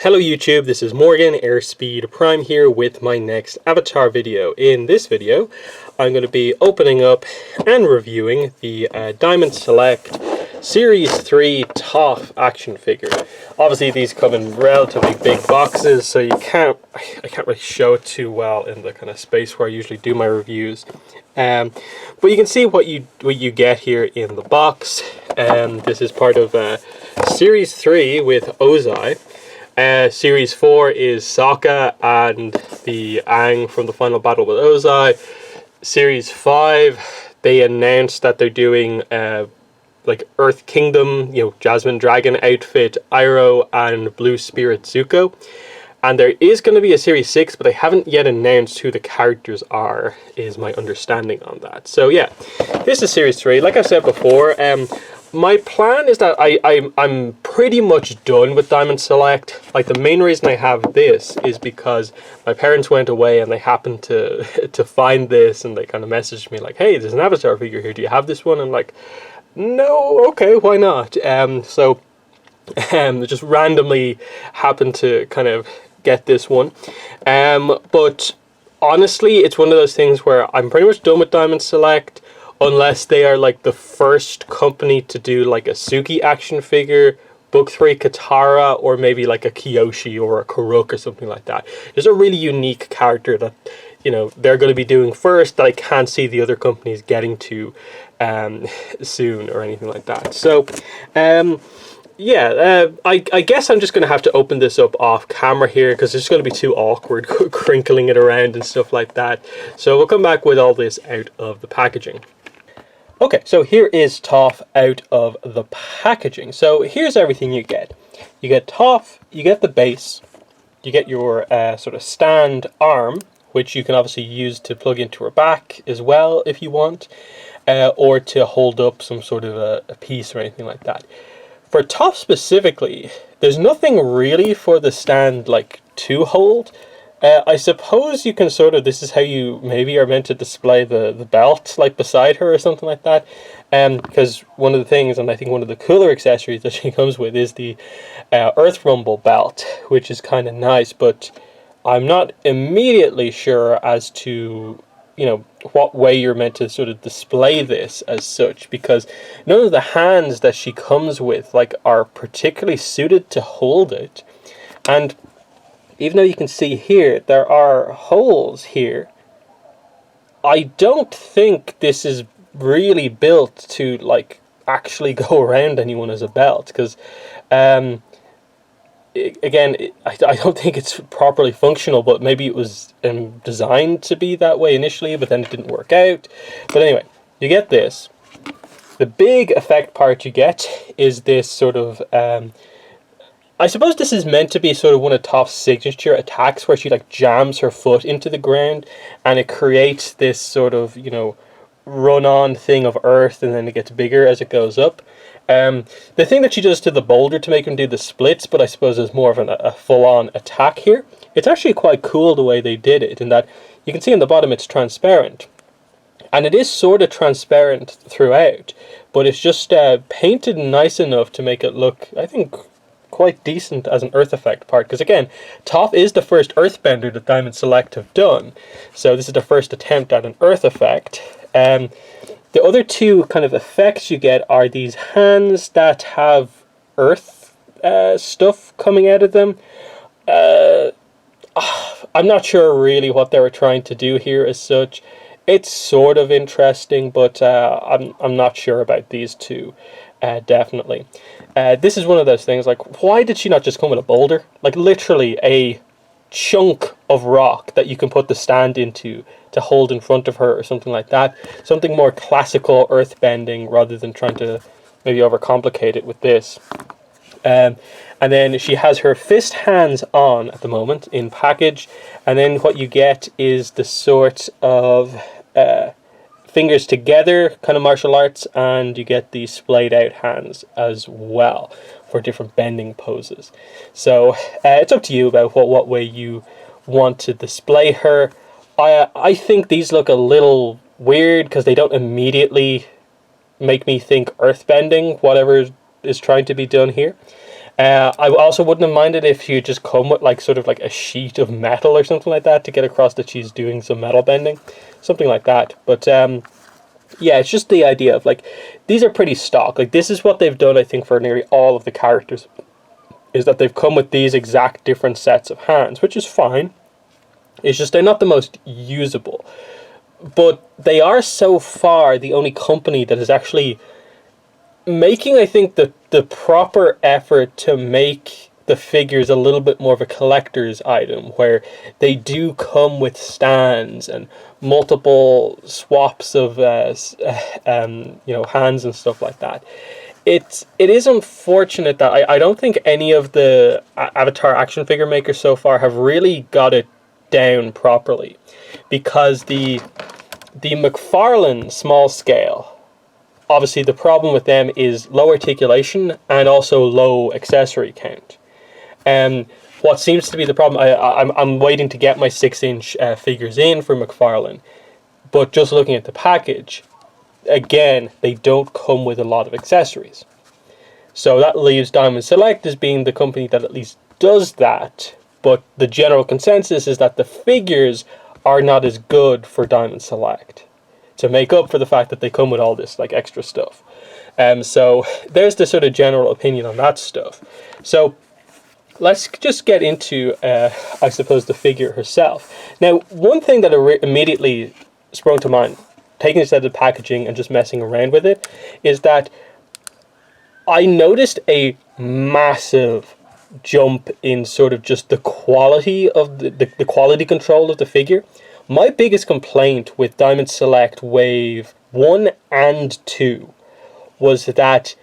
Hello YouTube, this is Morgan, Airspeed Prime here with my next Avatar video. In this video, I'm going to be opening up and reviewing the Diamond Select Series 3 Toph action figure. Obviously these come in relatively big boxes, so I can't really show it too well in the kind of space where I usually do my reviews. But you can see what you get here in the box. This is part of Series 3 with Ozai. Series 4 is Sokka and the Aang from the final battle with Ozai. Series 5, they announced that they're doing like Earth Kingdom, Jasmine Dragon outfit, Iroh, and Blue Spirit Zuko. And there is going to be a Series 6, but they haven't yet announced who the characters are, is my understanding on that. So yeah, this is Series 3. Like I said before, my plan is that I'm pretty much done with Diamond Select. Like, the main reason I have this is because my parents went away and they happened to find this, and they kind of messaged me like, hey, there's an Avatar figure here, do you have this one? I'm like, no, okay, why not? So just randomly happened to kind of get this one. But honestly, it's one of those things where I'm pretty much done with Diamond Select, unless they are like the first company to do like a Suki action figure, Book 3 Katara, or maybe like a Kyoshi or a Karuk or something like that. There's a really unique character that, they're going to be doing first that I can't see the other companies getting to soon or anything like that. So, yeah, I guess I'm just going to have to open this up off camera here because it's going to be too awkward crinkling it around and stuff like that. So we'll come back with all this out of the packaging. Okay, so here is Toph out of the packaging. So here's everything you get. You get Toph, you get the base, you get your sort of stand arm, which you can obviously use to plug into her back as well if you want, or to hold up some sort of a piece or anything like that. For Toph specifically, there's nothing really for the stand like to hold. I suppose you can this is how you maybe are meant to display the belt, like beside her or something like that. Because one of the things, and I think one of the cooler accessories that she comes with, is the Earth Rumble belt, which is kind of nice, but I'm not immediately sure as to, what way you're meant to sort of display this as such, because none of the hands that she comes with, are particularly suited to hold it. And even though you can see here, there are holes here, I don't think this is really built to, actually go around anyone as a belt. Because, again, I don't think it's properly functional, but maybe it was designed to be that way initially, but then it didn't work out. But anyway, you get this. The big effect part you get is this sort of... I suppose this is meant to be sort of one of Toph's signature attacks, where she jams her foot into the ground and it creates this sort of, run-on thing of earth, and then it gets bigger as it goes up. The thing that she does to the boulder to make him do the splits, but I suppose is more of a full-on attack here. It's actually quite cool the way they did it, in that you can see on the bottom it's transparent. And it is sort of transparent throughout, but it's just painted nice enough to make it look, I think, quite decent as an earth effect part, because again, Toph is the first earthbender that Diamond Select have done, so this is the first attempt at an earth effect. The other two kind of effects you get are these hands that have earth stuff coming out of them. I'm not sure really what they were trying to do here as such. It's sort of interesting, but I'm not sure about these two. Definitely. This is one of those things, why did she not just come with a boulder? Literally a chunk of rock that you can put the stand into to hold in front of her or something like that. Something more classical earthbending rather than trying to maybe overcomplicate it with this. And then she has her fist hands on at the moment in package, and then what you get is the sort of... fingers together kind of martial arts, and you get the splayed out hands as well for different bending poses. So it's up to you about what way you want to display her. I think these look a little weird because they don't immediately make me think earthbending, whatever is trying to be done here. I also wouldn't have minded if she had just come with like sort of like a sheet of metal or something like that to get across that she's doing some metal bending, something like that. But yeah, it's just the idea of like, these are pretty stock. Like, this is what they've done, I think, for nearly all of the characters, is that they've come with these exact different sets of hands, which is fine. It's just they're not the most usable. But they are so far the only company that is actually making, I think, the proper effort to make the figures a little bit more of a collector's item, where they do come with stands and multiple swaps of hands and stuff like that. It is unfortunate that I don't think any of the Avatar action figure makers so far have really got it down properly, because the McFarlane small scale, obviously the problem with them is low articulation and also low accessory count. What seems to be the problem, I'm waiting to get my 6-inch figures in for McFarlane, but just looking at the package, again, they don't come with a lot of accessories. So that leaves Diamond Select as being the company that at least does that, but the general consensus is that the figures are not as good for Diamond Select, to make up for the fact that they come with all this like extra stuff. So there's the sort of general opinion on that stuff. So let's just get into, I suppose, the figure herself. Now, one thing that immediately sprung to mind, taking this out of the packaging and just messing around with it, is that I noticed a massive jump in sort of just the quality of the quality control of the figure. My biggest complaint with Diamond Select Wave 1 and 2 was that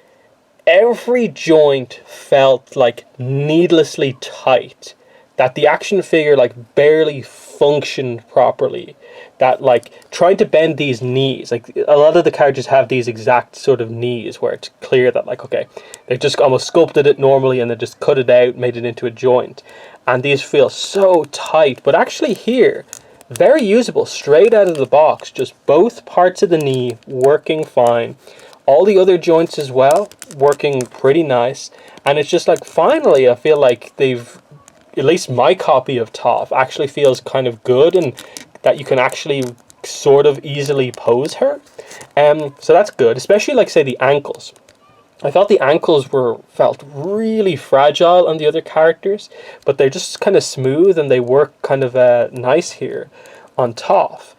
every joint felt like needlessly tight, that the action figure like barely functioned properly, that like trying to bend these knees, like a lot of the characters have these exact sort of knees where it's clear that like, okay, they just almost sculpted it normally and then just cut it out, made it into a joint, and these feel so tight. But actually here, very usable straight out of the box, just both parts of the knee working fine, all the other joints as well working pretty nice. And it's just like, finally I feel like they've, at least my copy of Toph actually feels kind of good, and that you can actually sort of easily pose her. So that's good, especially like say the ankles. I thought the ankles felt really fragile on the other characters, but they're just kind of smooth and they work kind of nice here on Toph.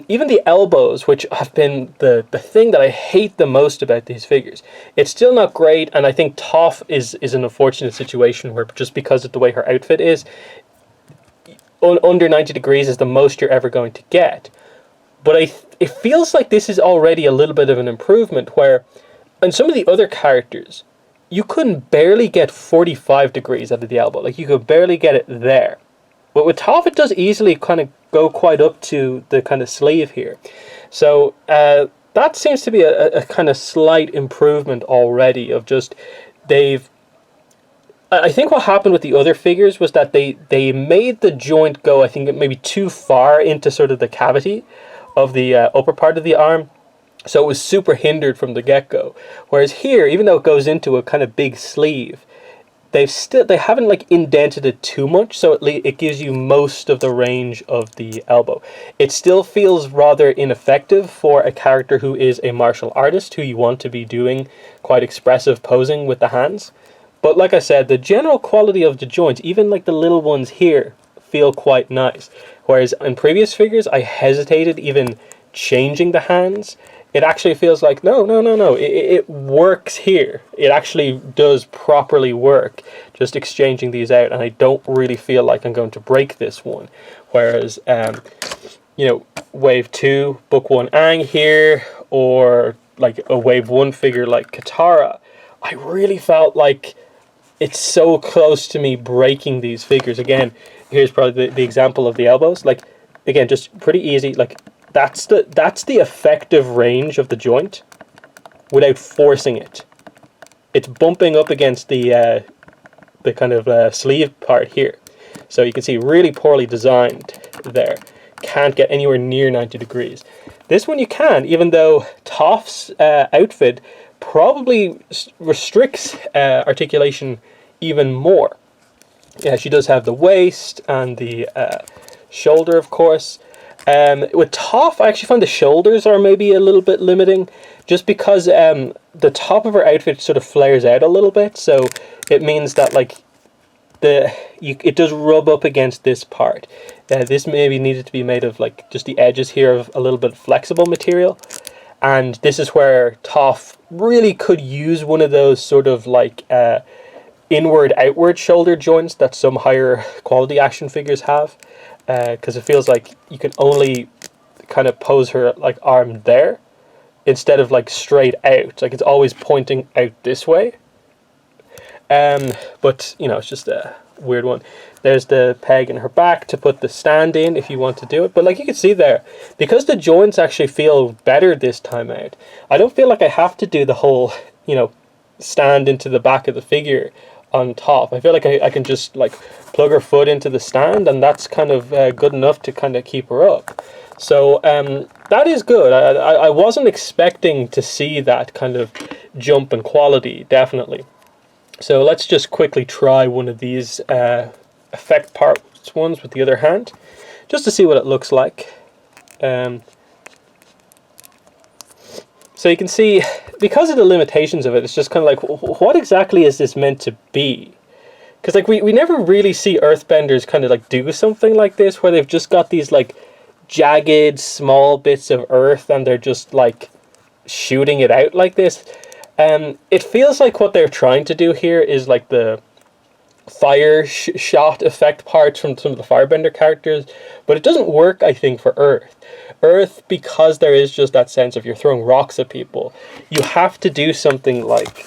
Even the elbows, which have been the thing that I hate the most about these figures, it's still not great, and I think Toph is an unfortunate situation where, just because of the way her outfit is, under 90 degrees is the most you're ever going to get. But it feels like this is already a little bit of an improvement, where on some of the other characters, you couldn't barely get 45 degrees out of the elbow. Like, you could barely get it there. But with Toph, it does easily kind of go quite up to the kind of sleeve here. So that seems to be a kind of slight improvement already, of just I think what happened with the other figures was that they made the joint go, I think, maybe too far into sort of the cavity of the upper part of the arm. So it was super hindered from the get-go. Whereas here, even though it goes into a kind of big sleeve, they haven't like indented it too much, so it gives you most of the range of the elbow. It still feels rather ineffective for a character who is a martial artist, who you want to be doing quite expressive posing with the hands. But like I said, the general quality of the joints, even like the little ones here, feel quite nice. Whereas in previous figures, I hesitated even changing the hands. It actually feels like, no. It works here. It actually does properly work, just exchanging these out. And I don't really feel like I'm going to break this one. Whereas, Wave 2, Book 1 Aang here, or like a Wave 1 figure like Katara, I really felt like it's so close to me breaking these figures. Again, here's probably the example of the elbows. Like, again, just pretty easy. Like, that's the effective range of the joint without forcing it. It's bumping up against the kind of sleeve part here. So you can see really poorly designed there. Can't get anywhere near 90 degrees. This one you can, even though Toph's outfit probably restricts articulation even more. Yeah, she does have the waist and the shoulder, of course. With Toph, I actually find the shoulders are maybe a little bit limiting, just because the top of her outfit sort of flares out a little bit, so it means that like it does rub up against this part. This maybe needed to be made of like just the edges here of a little bit flexible material, and this is where Toph really could use one of those sort of like inward-outward shoulder joints that some higher quality action figures have, because it feels like you can only kind of pose her like arm there instead of like straight out. Like it's always pointing out this way. But you know, it's just a weird one. There's the peg in her back to put the stand in if you want to do it. But like you can see there, because the joints actually feel better this time out, I don't feel like I have to do the whole, you know, stand into the back of the figure on top. I feel like I can just like plug her foot into the stand, and that's kind of good enough to kind of keep her up. So that is good. I wasn't expecting to see that kind of jump in quality, definitely. So let's just quickly try one of these effect parts ones with the other hand, just to see what it looks like. So you can see, because of the limitations of it, it's just kind of like, what exactly is this meant to be? Because like we never really see earthbenders kind of like do something like this, where they've just got these like jagged small bits of earth and they're just like shooting it out like this. It feels like what they're trying to do here is like the fire shot effect parts from some of the firebender characters, but it doesn't work, I think, for Earth. Earth, because there is just that sense of you're throwing rocks at people, you have to do something like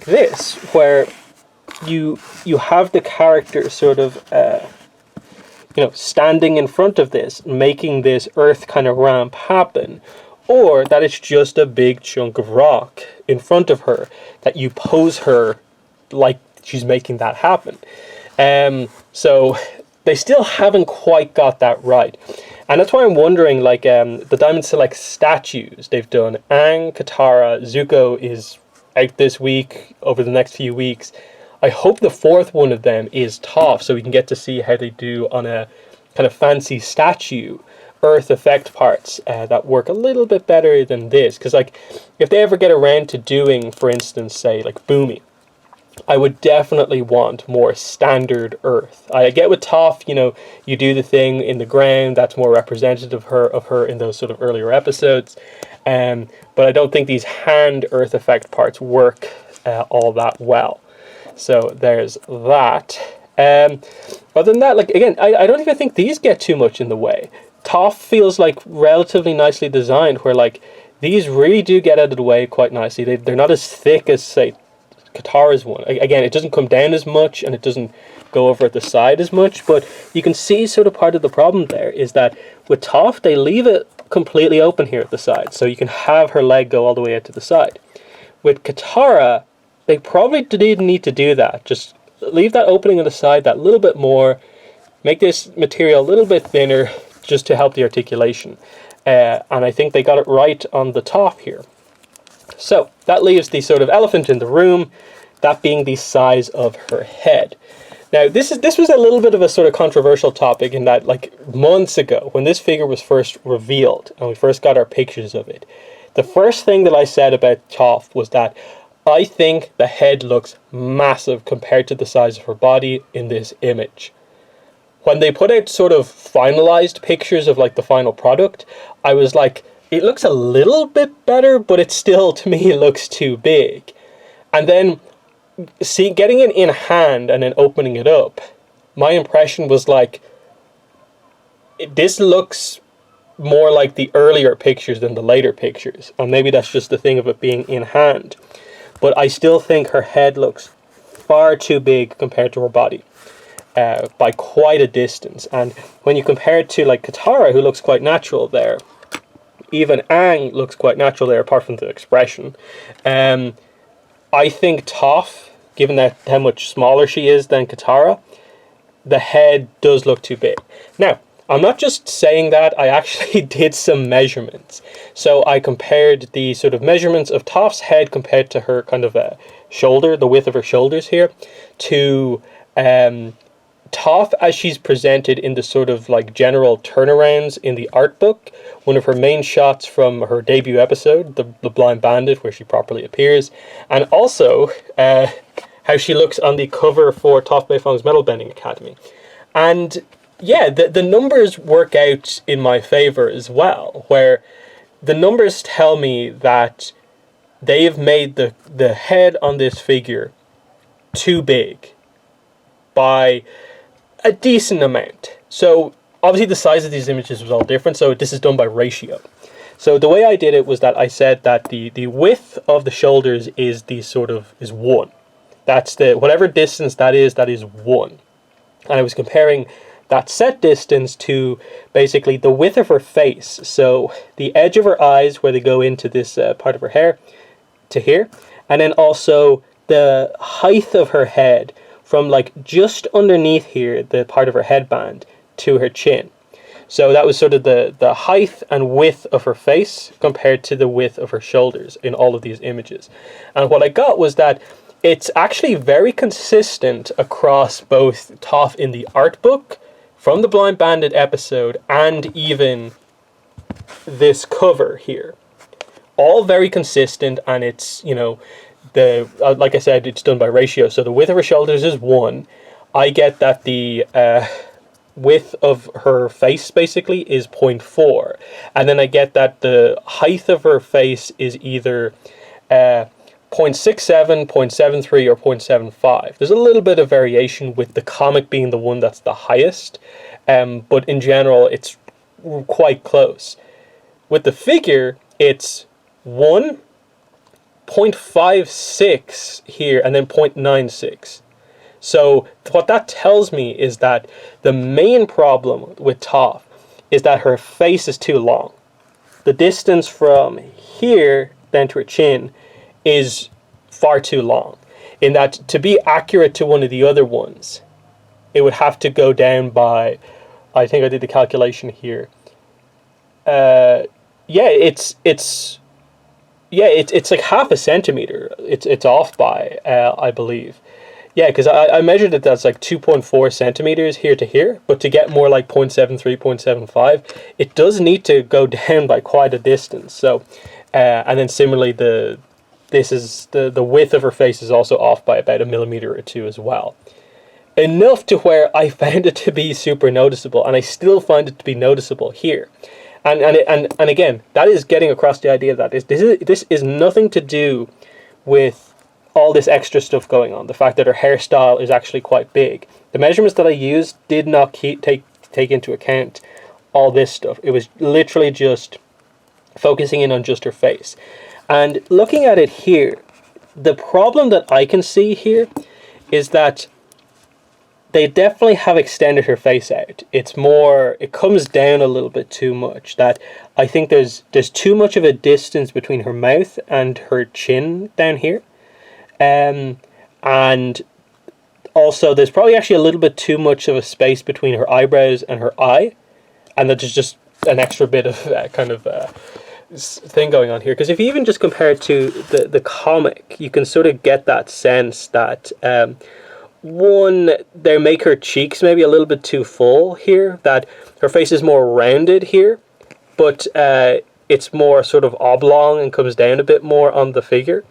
this, where you have the character sort of you know, standing in front of this, making this earth kind of ramp happen, or that it's just a big chunk of rock in front of her that you pose her like she's making that happen. So they still haven't quite got that right. And that's why I'm wondering, like, the Diamond Select statues they've done, Aang, Katara, Zuko is out this week, over the next few weeks. I hope the fourth one of them is Toph, so we can get to see how they do on a kind of fancy statue earth effect parts that work a little bit better than this. Because, like, if they ever get around to doing, for instance, say, like, Boomy, I would definitely want more standard earth. I get with Toph, you know, you do the thing in the ground, that's more representative of her in those sort of earlier episodes. But I don't think these hand earth effect parts work all that well. So there's that. Other than that, like, again, I don't even think these get too much in the way. Toph feels like relatively nicely designed, where like these really do get out of the way quite nicely. They're not as thick as, say, Katara's one. Again, it doesn't come down as much and it doesn't go over at the side as much, but you can see sort of part of the problem there is that with Toph, they leave it completely open here at the side, so you can have her leg go all the way out to the side. With Katara, they probably didn't need to do that. Just leave that opening on the side that little bit more, make this material a little bit thinner just to help the articulation. And I think they got it right on the top here. So that leaves the sort of elephant in the room, that being the size of her head. Now this was a little bit of a sort of controversial topic in that, like, months ago when this figure was first revealed and we first got our pictures of it, the first thing that I said about Toph was that I think the head looks massive compared to the size of her body in this image. When they put out sort of finalized pictures of like the final product, I was like, it looks a little bit better, but it still, to me, looks too big. And then getting it in hand and then opening it up, my impression was like, this looks more like the earlier pictures than the later pictures. And maybe that's just the thing of it being in hand. But I still think her head looks far too big compared to her body, by quite a distance. And when you compare it to like Katara, who looks quite natural there, even Aang looks quite natural there, apart from the expression. I think Toph, given that how much smaller she is than Katara, the head does look too big. Now, I'm not just saying that, I actually did some measurements. So I compared the sort of measurements of Toph's head compared to her kind of shoulder, the width of her shoulders here, to Toph as she's presented in the sort of like general turnarounds in the art book. One of her main shots from her debut episode, the Blind Bandit, where she properly appears, and also how she looks on the cover for Toph Beifong's Metal Bending Academy. And yeah, the numbers work out in my favor as well, where the numbers tell me that they've made the head on this figure too big by a decent amount. So obviously the size of these images was all different, so this is done by ratio. So the way I did it was that I said that the width of the shoulders is is 1. That's the whatever distance that is 1. And I was comparing that set distance to basically the width of her face. So the edge of her eyes where they go into this part of her hair to here, and then also the height of her head from like just underneath here, the part of her headband, to her chin. So that was sort of the height and width of her face compared to the width of her shoulders in all of these images. And what I got was that it's actually very consistent across both Toph in the art book from the Blind Bandit episode and even this cover here. All very consistent, and it's, you know, like I said, it's done by ratio. So the width of her shoulders is 1. I get that the width of her face basically is 0.4. And then I get that the height of her face is either 0.67, 0.73, or 0.75. There's a little bit of variation with the comic being the one that's the highest, but in general it's quite close. With the figure, it's 1, 0.56 here, and then 0.96. So what that tells me is that the main problem with Toph is that her face is too long. The distance from here down to her chin is far too long. In that, to be accurate to one of the other ones, it would have to go down by, I think I did the calculation here. It's like half a centimeter. It's off by, I believe. Yeah, because I measured it, that's like 2.4 centimeters here to here, but to get more like 0.73, 0.75, it does need to go down by quite a distance. So, and then similarly, the width of her face is also off by about 1 millimeter or 2 as well. Enough to where I found it to be super noticeable, and I still find it to be noticeable here. And again, that is getting across the idea that this is nothing to do with all this extra stuff going on. The fact that her hairstyle is actually quite big. The measurements that I used did not take into account all this stuff. It was literally just focusing in on just her face. And looking at it here, the problem that I can see here is that they definitely have extended her face out. It comes down a little bit too much. That I think there's too much of a distance between her mouth and her chin down here. And also there's probably actually a little bit too much of a space between her eyebrows and her eye. And that there's just an extra bit of thing going on here. Because if you even just compare it to the comic, you can sort of get that sense that one, they make her cheeks maybe a little bit too full here, that her face is more rounded here, but it's more sort of oblong and comes down a bit more on the figure.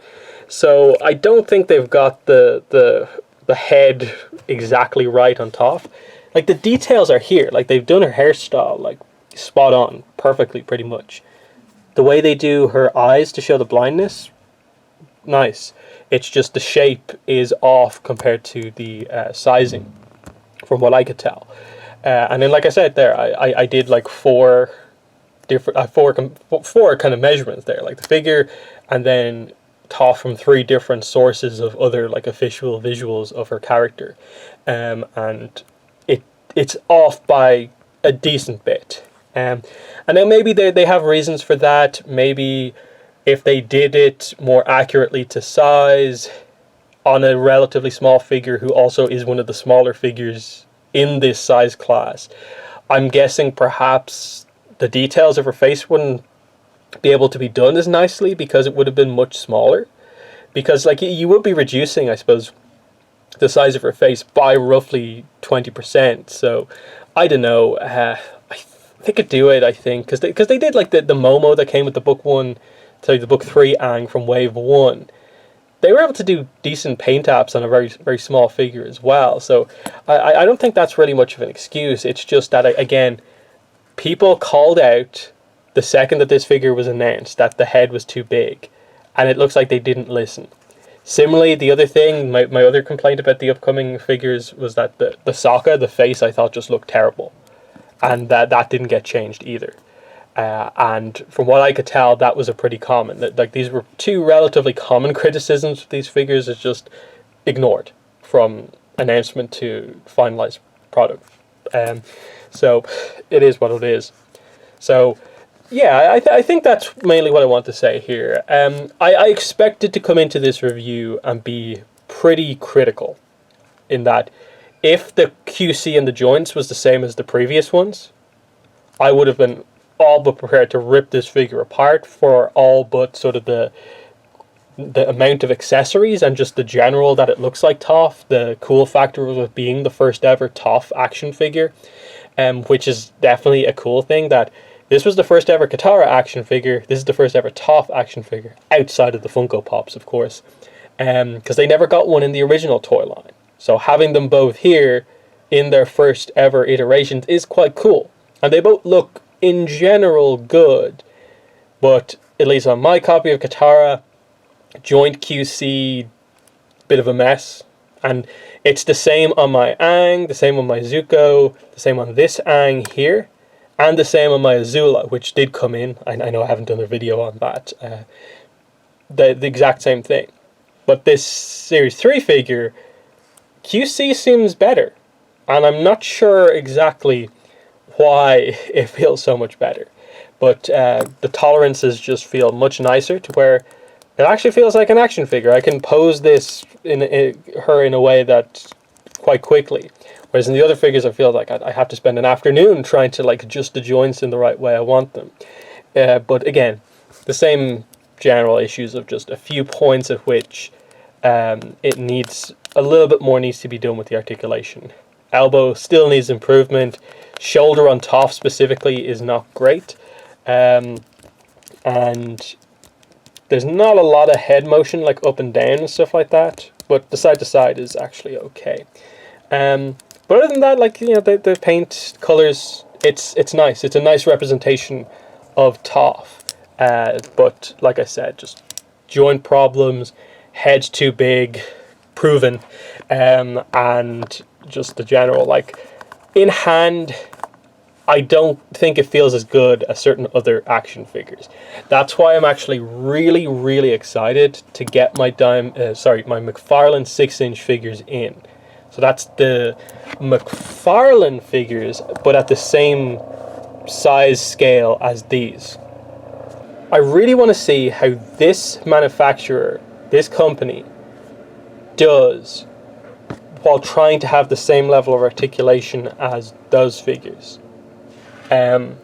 So I don't think they've got the head exactly right on Toph. Like the details are here, like they've done her hairstyle like spot on, perfectly pretty much. The way they do her eyes to show the blindness, nice. It's just the shape is off compared to the sizing, from what I could tell. And then, like I said there, I did like four kind of measurements there, like the figure, and then Toph from 3 different sources of other like official visuals of her character, and it's off by a decent bit. And then maybe they have reasons for that. Maybe if they did it more accurately to size on a relatively small figure who also is one of the smaller figures in this size class, I'm guessing perhaps the details of her face wouldn't be able to be done as nicely because it would have been much smaller. because like you would be reducing, I suppose, the size of her face by roughly 20%. So I don't know. They could do it, I think, because they did like the Momo that came with the book one, so the book three Aang from wave one. They were able to do decent paint apps on a very very small figure as well. So I don't think that's really much of an excuse. It's just that again, people called out the second that this figure was announced that the head was too big, and it looks like they didn't listen. Similarly, the other thing, my other complaint about the upcoming figures was that the Sokka, the face, I thought just looked terrible. And that didn't get changed either. And from what I could tell, that was a pretty common. Like these were two relatively common criticisms of these figures, is just ignored from announcement to finalized product. So it is what it is. So yeah, I think that's mainly what I want to say here. I expected to come into this review and be pretty critical in that if the QC and the joints was the same as the previous ones, I would have been all but prepared to rip this figure apart for all but sort of the amount of accessories and just the general that it looks like Toph. The cool factor was with being the first ever Toph action figure, which is definitely a cool thing, that this was the first ever Katara action figure. This is the first ever Toph action figure, outside of the Funko Pops, of course, because they never got one in the original toy line. So having them both here in their first ever iterations is quite cool. And they both look, in general, good. But at least on my copy of Katara, joint QC, bit of a mess. And it's the same on my Aang, the same on my Zuko, the same on this Aang here, and the same on my Azula, which did come in. I know I haven't done a video on that. The exact same thing. But this Series 3 figure, QC seems better, and I'm not sure exactly why it feels so much better, but the tolerances just feel much nicer, to where it actually feels like an action figure. I can pose this in a way that quite quickly, whereas in the other figures I feel like I have to spend an afternoon trying to like adjust the joints in the right way I want them. But again, the same general issues of just a few points at which it needs a little bit more needs to be done with the articulation. Elbow still needs improvement. Shoulder on Toph specifically is not great. And there's not a lot of head motion like up and down and stuff like that. But the side to side is actually okay. But other than that, like, you know, the paint colors, it's nice. It's a nice representation of Toph. But like I said, just joint problems, head's too big, proven, and just the general, like, in hand, I don't think it feels as good as certain other action figures. That's why I'm actually really, really excited to get my my McFarlane 6-inch figures in. So that's the McFarlane figures, but at the same size scale as these. I really want to see how this manufacturer, this company, does while trying to have the same level of articulation as those figures. And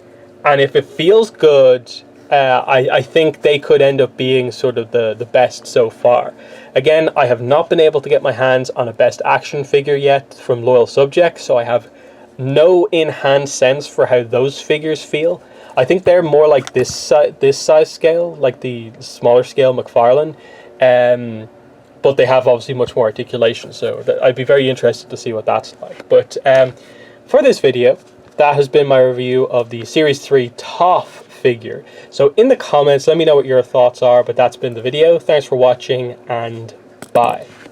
if it feels good, I think they could end up being sort of the best so far. Again, I have not been able to get my hands on a best action figure yet from Loyal Subjects, so I have no in-hand sense for how those figures feel. I think they're more like this size scale, like the smaller scale McFarlane. But they have obviously much more articulation, so I'd be very interested to see what that's like. But for this video, that has been my review of the Series 3 Toph figure. So in the comments, let me know what your thoughts are, but that's been the video. Thanks for watching, and bye.